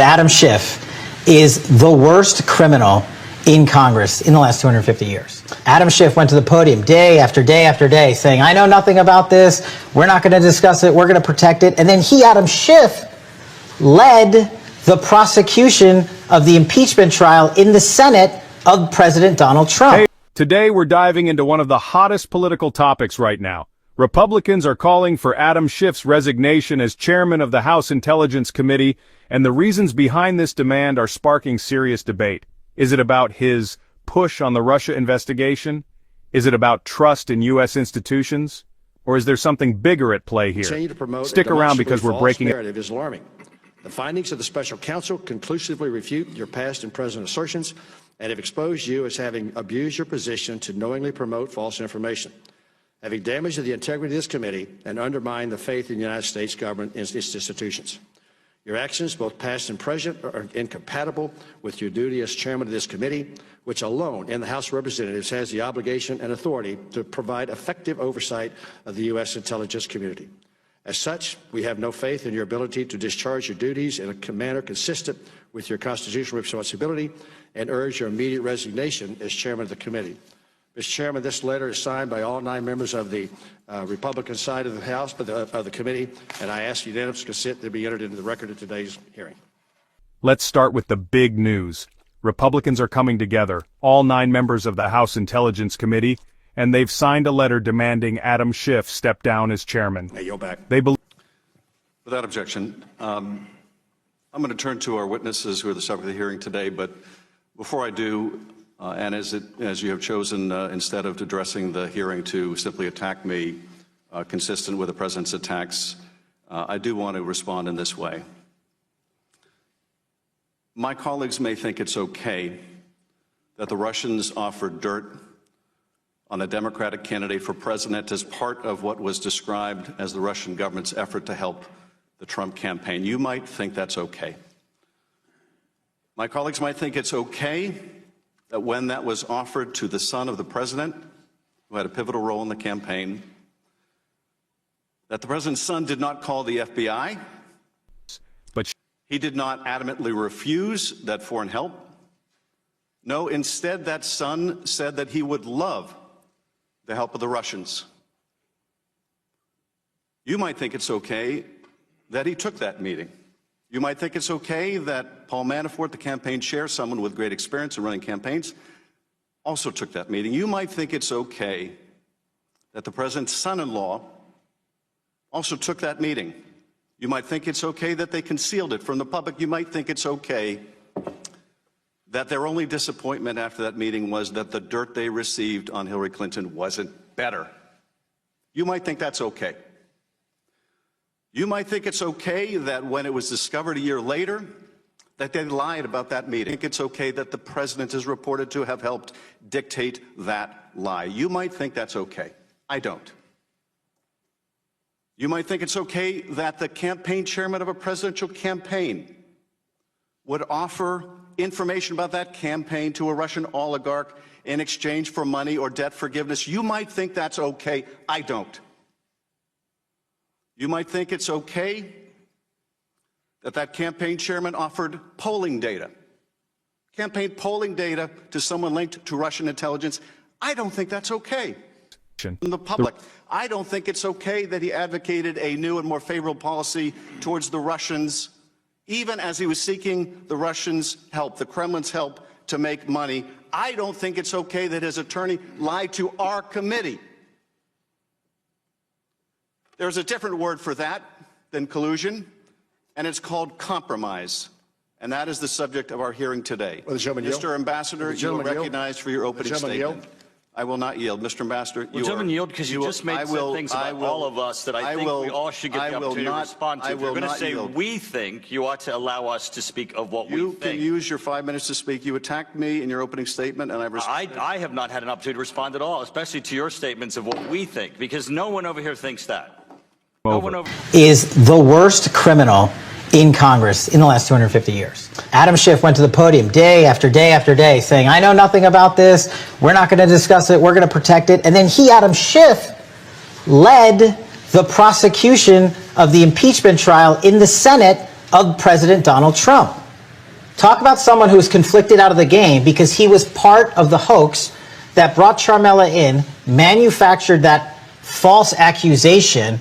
Adam Schiff is the worst criminal in Congress in the last 250 years. Adam Schiff went to the podium day after day after day saying, I know nothing about this. We're not going to discuss it. We're going to protect it. And then Adam Schiff, led the prosecution of the impeachment trial in the Senate of President Donald Trump. Hey, today we're diving into one of the hottest political topics right now. Republicans are calling for Adam Schiff's resignation as chairman of the House Intelligence Committee, and the reasons behind this demand are sparking serious debate. Is it about his push on the Russia investigation? Is it about trust in U.S. institutions? Or is there something bigger at play here? Stick around because we're breaking it. Narrative is alarming. The findings of the special counsel conclusively refute your past and present assertions and have exposed you as having abused your position to knowingly promote false information, having damaged the integrity of this committee and undermined the faith in the United States government and its institutions. Your actions, both past and present, are incompatible with your duty as chairman of this committee, which alone in the House of Representatives has the obligation and authority to provide effective oversight of the U.S. intelligence community. As such, we have no faith in your ability to discharge your duties in a manner consistent with your constitutional responsibility and urge your immediate resignation as chairman of the committee. Mr. Chairman, this letter is signed by all 9 members of the Republican side of the House, of the committee, and I ask unanimous consent to be entered into the record of today's hearing. Let's start with the big news. Republicans are coming together, all 9 members of the House Intelligence Committee, and they've signed a letter demanding Adam Schiff step down as chairman. Hey, you're back. Without objection, I'm going to turn to our witnesses who are the subject of the hearing today, but before I do, and as you have chosen, instead of addressing the hearing to simply attack me, consistent with the President's attacks, I do want to respond in this way. My colleagues may think it's okay that the Russians offered dirt on a Democratic candidate for president as part of what was described as the Russian government's effort to help the Trump campaign. You might think that's okay. My colleagues might think it's okay that when that was offered to the son of the president, who had a pivotal role in the campaign, that the president's son did not call the FBI, but he did not adamantly refuse that foreign help. No, instead that son said that he would love the help of the Russians. You might think it's okay that he took that meeting. You might think it's okay that Paul Manafort, the campaign chair, someone with great experience in running campaigns, also took that meeting. You might think it's okay that the president's son-in-law also took that meeting. You might think it's okay that they concealed it from the public. You might think it's okay that their only disappointment after that meeting was that the dirt they received on Hillary Clinton wasn't better. You might think that's okay. You might think it's okay that when it was discovered a year later that they lied about that meeting. You think it's okay that the president is reported to have helped dictate that lie. You might think that's okay. I don't. You might think it's okay that the campaign chairman of a presidential campaign would offer information about that campaign to a Russian oligarch in exchange for money or debt forgiveness. You might think that's okay. I don't. You might think it's okay that that campaign chairman offered polling data, campaign polling data to someone linked to Russian intelligence. I don't think that's okay. In the public, I don't think it's okay that he advocated a new and more favorable policy towards the Russians, even as he was seeking the Russians' help, the Kremlin's help to make money. I don't think it's okay that his attorney lied to our committee. There's a different word for that than collusion, and it's called compromise. And that is the subject of our hearing today. Mr. Ambassador, you are recognized for your opening statement. I will not yield. Mr. Ambassador, you gentlemen, yield because you just made some things about all of us that I think we all should get the opportunity to respond to. If you're going to say we think, you ought to allow us to speak of what we think. You can use your 5 minutes to speak. You attacked me in your opening statement, and I have not had an opportunity to respond at all, especially to your statements of what we think, because no one over here thinks that. No one over is the worst criminal in Congress in the last 250 years. Adam Schiff went to the podium day after day after day saying, I know nothing about this. We're not going to discuss it. We're going to protect it. And then Adam Schiff, led the prosecution of the impeachment trial in the Senate of President Donald Trump. Talk about someone who was conflicted out of the game because he was part of the hoax that brought Carmela in, manufactured that false accusation,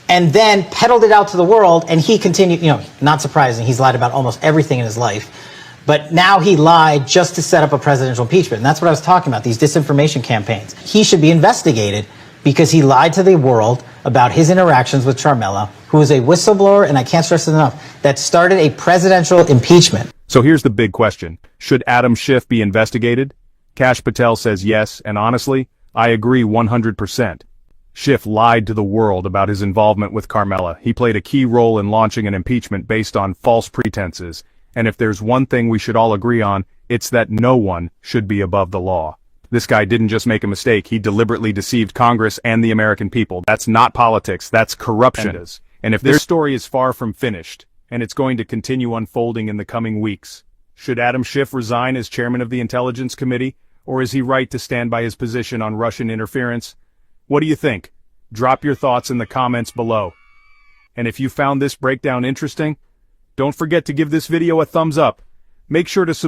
and then peddled it out to the world, and he continued, not surprising, he's lied about almost everything in his life. But now he lied just to set up a presidential impeachment. And that's what I was talking about, these disinformation campaigns. He should be investigated because he lied to the world about his interactions with Carmela, who is a whistleblower, and I can't stress it enough, that started a presidential impeachment. So here's the big question. Should Adam Schiff be investigated? Kash Patel says yes, and honestly, I agree 100%. Schiff lied to the world about his involvement with Carmela. He played a key role in launching an impeachment based on false pretenses. And if there's one thing we should all agree on, it's that no one should be above the law. This guy didn't just make a mistake, he deliberately deceived Congress and the American people. That's not politics, that's corruption. And if their story is far from finished, and it's going to continue unfolding in the coming weeks, should Adam Schiff resign as chairman of the Intelligence Committee, or is he right to stand by his position on Russian interference? What do you think? Drop your thoughts in the comments below. And if you found this breakdown interesting, don't forget to give this video a thumbs up. Make sure to subscribe.